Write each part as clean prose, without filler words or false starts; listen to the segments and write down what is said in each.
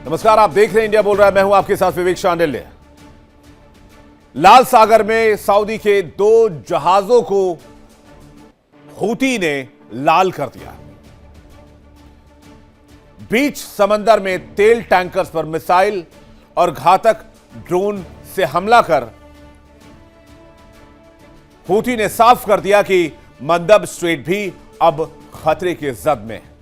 नमस्कार, आप देख रहे हैं इंडिया बोल रहा है। मैं हूं आपके साथ विवेक शांडिल्य। लाल सागर में सऊदी के 2 जहाजों को हूती ने लाल कर दिया। बीच समंदर में तेल टैंकर्स पर मिसाइल और घातक ड्रोन से हमला कर हूती ने साफ कर दिया कि मंदब स्ट्रेट भी अब खतरे के जद में है।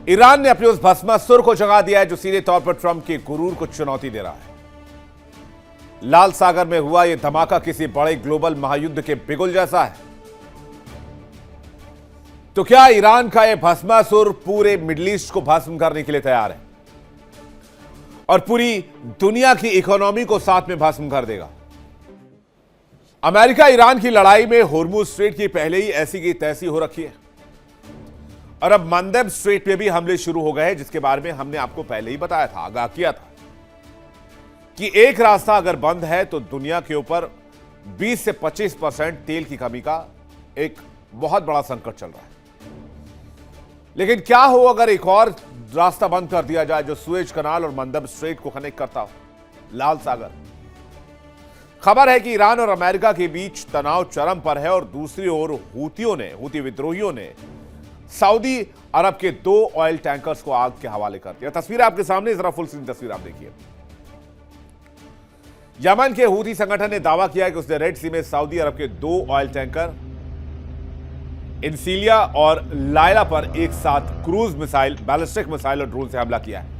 ईरान ने अपने उस भस्मासुर को जगा दिया है जो सीधे तौर पर ट्रंप के गुरूर को चुनौती दे रहा है। लाल सागर में हुआ यह धमाका किसी बड़े ग्लोबल महायुद्ध के बिगुल जैसा है। तो क्या ईरान का यह भस्मासुर पूरे मिडिल ईस्ट को भस्म करने के लिए तैयार है और पूरी दुनिया की इकोनॉमी को साथ में भस्म कर देगा? अमेरिका ईरान की लड़ाई में होर्मुज स्ट्रेट की पहले ही ऐसी की तैसी हो रखी है और अब मंदब स्ट्रेट पे भी हमले शुरू हो गए हैं, जिसके बारे में हमने आपको पहले ही बताया था, आगाह किया था कि एक रास्ता अगर बंद है तो दुनिया के ऊपर 20 से 25% तेल की कमी का एक बहुत बड़ा संकट चल रहा है। लेकिन क्या हो अगर एक और रास्ता बंद कर दिया जाए जो सुएज कनाल और मंदब स्ट्रेट को कनेक्ट करता हो? लाल सागर। खबर है कि ईरान और अमेरिका के बीच तनाव चरम पर है और दूसरी ओर हूती विद्रोहियों ने सऊदी अरब के 2 ऑयल टैंकर्स को आग के हवाले कर दिया। तस्वीर आपके सामने, जरा फुल स्क्रीन तस्वीर आप देखिए। यमन के हूती संगठन ने दावा किया है कि उसने रेड सी में सऊदी अरब के 2 ऑयल टैंकर इंसिलिया और लायला पर एक साथ क्रूज मिसाइल, बैलिस्टिक मिसाइल और ड्रोन से हमला किया है।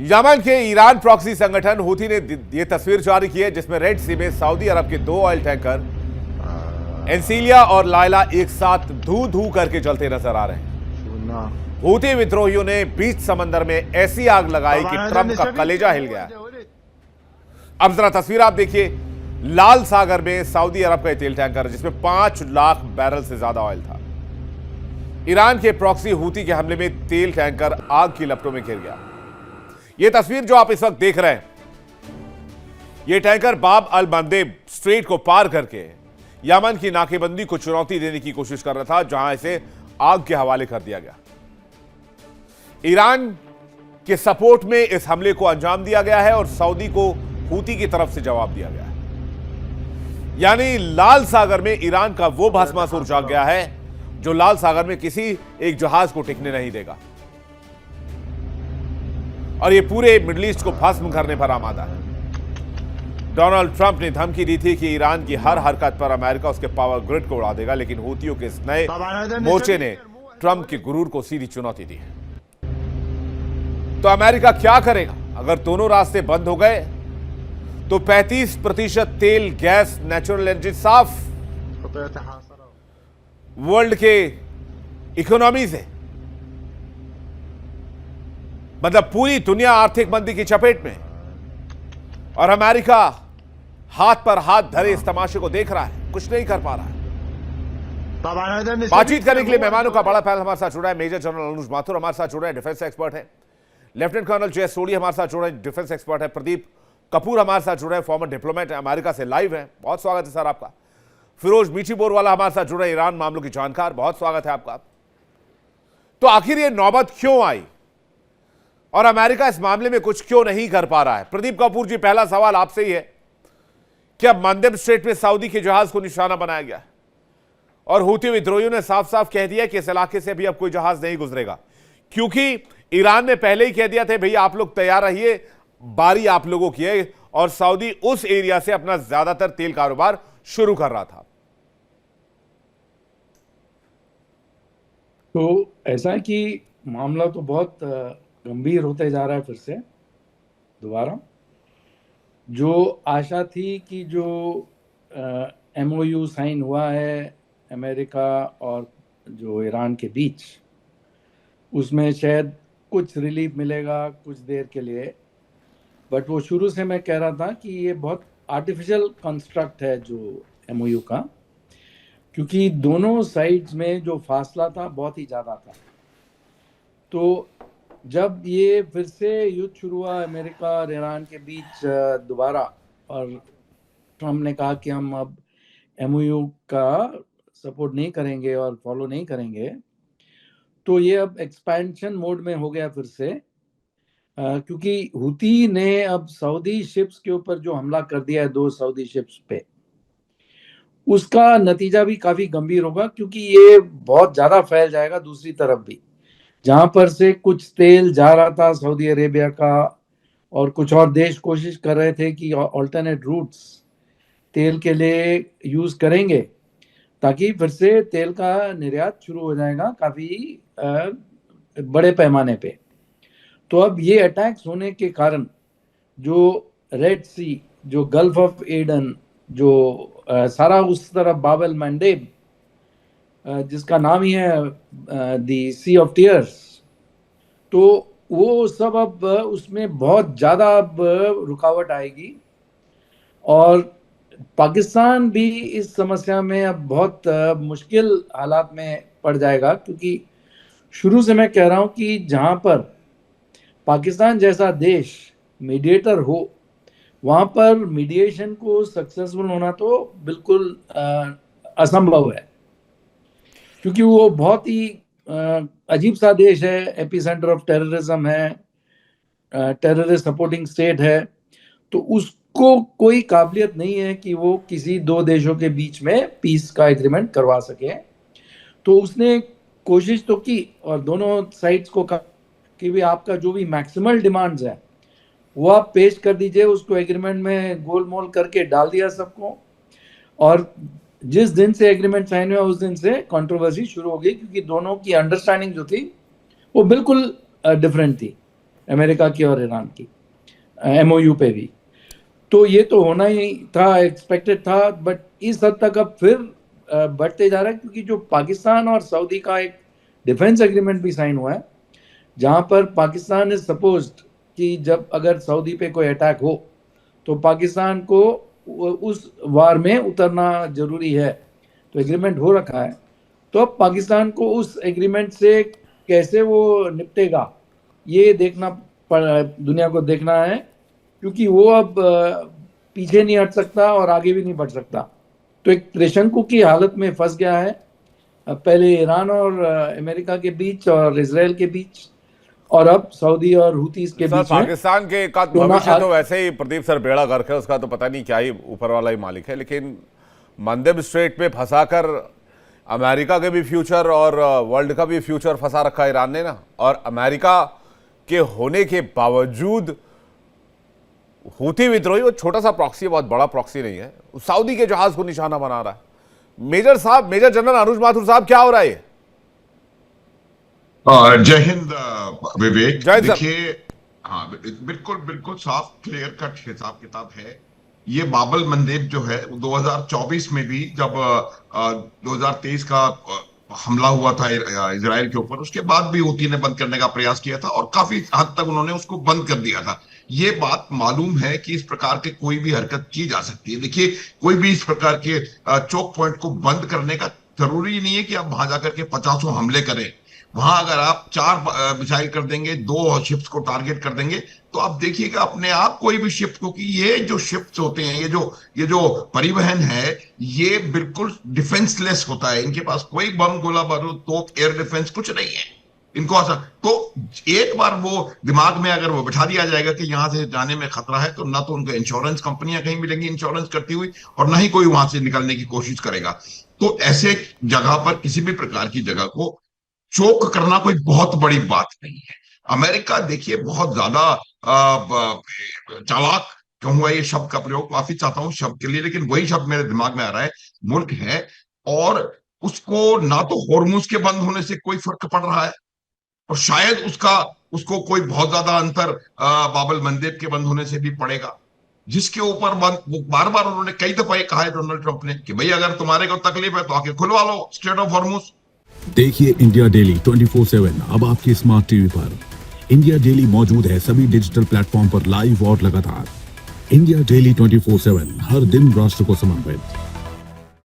यमन के ईरान प्रॉक्सी संगठन हूती ने यह तस्वीर जारी की है जिसमें रेड सी में सऊदी अरब के 2 ऑयल टैंकर एंसिलिया और लायला एक साथ धू धू करके जलते नजर आ रहे हैं। हूती विद्रोहियों ने बीच समंदर में ऐसी आग लगाई कि ट्रंप का कलेजा हिल गया। अब जरा तस्वीर आप देखिए। लाल सागर में सऊदी अरब का तेल टैंकर जिसमें 5 लाख बैरल से ज्यादा ऑयल था। ईरान के प्रॉक्सी हूती के हमले में तेल टैंकर आग की लपटों में घिर गया। यह तस्वीर जो आप इस वक्त देख रहे हैं, यह टैंकर बाब अल मंदेब स्ट्रेट को पार करके यमन की नाकेबंदी को चुनौती देने की कोशिश कर रहा था, जहां इसे आग के हवाले कर दिया गया। ईरान के सपोर्ट में इस हमले को अंजाम दिया गया है और सऊदी को हूती की तरफ से जवाब दिया गया है। यानी लाल सागर में ईरान का वो भस्मासुर जाग गया है जो लाल सागर में किसी एक जहाज को टिकने नहीं देगा और ये पूरे मिडिल ईस्ट को भस्म करने पर आमादा है। डोनाल्ड ट्रंप ने धमकी दी थी कि ईरान की हर हरकत पर अमेरिका उसके पावर ग्रिड को उड़ा देगा, लेकिन हूतियों के इस नए मोर्चे ने ट्रंप के गुरूर को सीधी चुनौती दी है। तो अमेरिका क्या करेगा अगर दोनों रास्ते बंद हो गए? तो 35% तेल, गैस, नेचुरल एनर्जी साफ वर्ल्ड के इकोनॉमी से, मतलब पूरी दुनिया आर्थिक मंदी की चपेट में, और अमेरिका हाथ पर हाथ धरे इस तमाशे को देख रहा है, कुछ नहीं कर पा रहा है। बातचीत करने के लिए मेहमानों का बड़ा पैनल हमारे साथ जुड़ा है। मेजर जनरल अनुज माथुर हमारे साथ जुड़ा है, डिफेंस एक्सपर्ट है। लेफ्टिनेंट कर्नल जे सोडी हमारे साथ जुड़े हैं, डिफेंस एक्सपर्ट है। प्रदीप कपूर हमारे साथ जुड़े हैं, फॉर्मर डिप्लोमेट है, अमेरिका से लाइव है। बहुत स्वागत है सर आपका। फिरोज मीठी बोरवाला हमारे साथ जुड़े हैं, ईरान मामलों की जानकार, बहुत स्वागत है आपका। तो आखिर ये नौबत क्यों आई और अमेरिका इस मामले में कुछ क्यों नहीं कर पा रहा है? प्रदीप कपूर जी, पहला सवाल आपसे ही है कि अब मंदब स्ट्रेट में सऊदी के जहाज को निशाना बनाया गया और हूती विद्रोहियों ने साफ साफ कह दिया कि इस इलाके से भी अब कोई जहाज नहीं गुजरेगा, क्योंकि ईरान ने पहले ही कह दिया था भैया आप लोग तैयार रहिए, बारी आप लोगों की है, और सऊदी उस एरिया से अपना ज्यादातर तेल कारोबार शुरू कर रहा था। तो ऐसा है कि मामला तो बहुत गंभीर होते जा रहा है। फिर से दोबारा जो आशा थी कि जो MOU साइन हुआ है अमेरिका और जो ईरान के बीच, उसमें शायद कुछ रिलीफ मिलेगा कुछ देर के लिए, बट वो शुरू से मैं कह रहा था कि ये बहुत आर्टिफिशियल कंस्ट्रक्ट है जो MOU का। क्योंकि दोनों साइड्स में जो फासला था बहुत ही ज़्यादा था। तो जब ये फिर से युद्ध शुरू हुआ अमेरिका और ईरान के बीच दोबारा, और ट्रम्प ने कहा कि हम अब एमओयू का सपोर्ट नहीं करेंगे और फॉलो नहीं करेंगे, तो ये अब एक्सपेंशन मोड में हो गया फिर से, क्योंकि हुती ने अब सऊदी शिप्स के ऊपर जो हमला कर दिया है 2 सऊदी शिप्स पे, उसका नतीजा भी काफ़ी गंभीर होगा, क्योंकि ये बहुत ज़्यादा फैल जाएगा दूसरी तरफ भी, जहाँ पर से कुछ तेल जा रहा था सऊदी अरेबिया का, और कुछ और देश कोशिश कर रहे थे कि ऑल्टरनेट रूट्स तेल के लिए यूज़ करेंगे, ताकि फिर से तेल का निर्यात शुरू हो जाएगा काफ़ी बड़े पैमाने पे। तो अब ये अटैक्स होने के कारण जो रेड सी, जो गल्फ ऑफ एडन, जो सारा उस तरफ बाब एल मंडेब, जिसका नाम ही है दी सी ऑफ टीयर्स, तो वो सब अब उसमें बहुत ज़्यादा अब रुकावट आएगी, और पाकिस्तान भी इस समस्या में अब बहुत मुश्किल हालात में पड़ जाएगा, क्योंकि शुरू से मैं कह रहा हूँ कि जहाँ पर पाकिस्तान जैसा देश मीडिएटर हो, वहाँ पर मीडिएशन को सक्सेसफुल होना तो बिल्कुल असंभव है, क्योंकि वो बहुत ही अजीब सा देश है, एपिसेंटर ऑफ टेररिज्म है, टेररिस्ट सपोर्टिंग स्टेट है, तो उसको कोई काबिलियत नहीं है कि वो किसी 2 देशों के बीच में पीस का एग्रीमेंट करवा सके। तो उसने कोशिश तो की, और दोनों साइड्स को कहा कि भी आपका जो भी मैक्सिमल डिमांड्स है वो आप पेश कर दीजिए, उसको एग्रीमेंट में गोलमोल करके डाल दिया सबको, और जिस दिन से एग्रीमेंट साइन हुआ उस दिन से कंट्रोवर्सी शुरू हो गई, क्योंकि दोनों की अंडरस्टैंडिंग जो थी वो बिल्कुल डिफरेंट थी, अमेरिका की और ईरान की, एमओयू पे भी। तो ये तो होना ही था, एक्सपेक्टेड था, बट इस हद तक अब फिर बढ़ते जा रहा है, क्योंकि जो पाकिस्तान और सऊदी का एक डिफेंस एग्रीमेंट भी साइन हुआ है, जहाँ पर पाकिस्तान इज सपोज्ड कि जब अगर सऊदी पे कोई अटैक हो तो पाकिस्तान को उस वार में उतरना जरूरी है, तो एग्रीमेंट हो रखा है। तो अब पाकिस्तान को उस एग्रीमेंट से कैसे वो निपटेगा, ये देखना दुनिया को देखना है, क्योंकि वो अब पीछे नहीं हट सकता और आगे भी नहीं बढ़ सकता। तो एक त्रिशंकु की हालत में फंस गया है, पहले ईरान और अमेरिका के बीच और इजराइल के बीच, और अब सऊदी और हुतीस के बीच में। पाकिस्तान के का भविष्य तो वैसे ही प्रदीप सर बेड़ा गर्क है, उसका तो पता नहीं क्या ही ऊपर वाला ही मालिक है, लेकिन मंदेब स्ट्रेट पे फंसाकर अमेरिका के भी फ्यूचर और वर्ल्ड का भी फ्यूचर फंसा रखा है ईरान ने ना। और अमेरिका के होने के बावजूद हुती विद्रोही, वो छोटा सा प्रॉक्सी है, बहुत बड़ा प्रॉक्सी नहीं है, सऊदी के जहाज को निशाना बना रहा है। मेजर जनरल अनुज माथुर साहब, क्या हो रहा है? जय हिंद विवेक। जय हिंद। देखिए, हाँ बिल्कुल साफ क्लियर कट हिसाब किताब है। ये बाबल मंदेब जो है 2024 में भी जब 2023 का हमला हुआ था इजराइल के ऊपर, उसके बाद भी हुती ने बंद करने का प्रयास किया था और काफी हद तक उन्होंने उसको बंद कर दिया था। ये बात मालूम है कि इस प्रकार के कोई भी हरकत की जा सकती है। देखिए, कोई भी इस प्रकार के चोक पॉइंट को बंद करने का जरूरी नहीं है कि आप वहां जाकर के 50 हमले करें। वहां अगर आप 4 मिसाइल कर देंगे, 2 शिप्स को टारगेट कर देंगे, तो आप देखिएगा अपने आप कोई भी शिप, क्योंकि ये जो शिप्स होते हैं, ये जो परिवहन है, ये बिल्कुल डिफेंसलेस होता है। इनके पास कोई बम, गोला बारूद, तोप, एयर डिफेंस कुछ नहीं है इनको। ऐसा तो एक बार वो दिमाग में अगर वो बिठा दिया जाएगा कि यहां से जाने में खतरा है, तो ना तो उनको इंश्योरेंस कंपनियां कहीं मिलेंगी इंश्योरेंस करती हुई, और ना ही कोई वहां से निकलने की कोशिश करेगा। तो ऐसे जगह पर किसी भी प्रकार की जगह को चोक करना कोई बहुत बड़ी बात नहीं है। अमेरिका देखिए बहुत ज्यादा चालाक, कहूंगा ये शब्द का प्रयोग माफी चाहता हूं शब्द के लिए, लेकिन वही शब्द मेरे दिमाग में आ रहा है, मुल्क है, और उसको ना तो होर्मुज के बंद होने से कोई फर्क पड़ रहा है, और शायद उसको कोई बहुत ज्यादा अंतर बाबल मंदेब के बंद होने से भी पड़ेगा, जिसके ऊपर बार बार उन्होंने कई दफा ये कहा है डोनाल्ड ट्रंप ने कि भाई अगर तुम्हारे को तकलीफ है तो आके खुलवा लो स्ट्रेट ऑफ होर्मुज। देखिए इंडिया डेली 24/7 अब आपके स्मार्ट टीवी पर। इंडिया डेली मौजूद है सभी डिजिटल प्लेटफॉर्म पर लाइव और लगातार। इंडिया डेली 24/7 हर दिन राष्ट्र को समर्पित।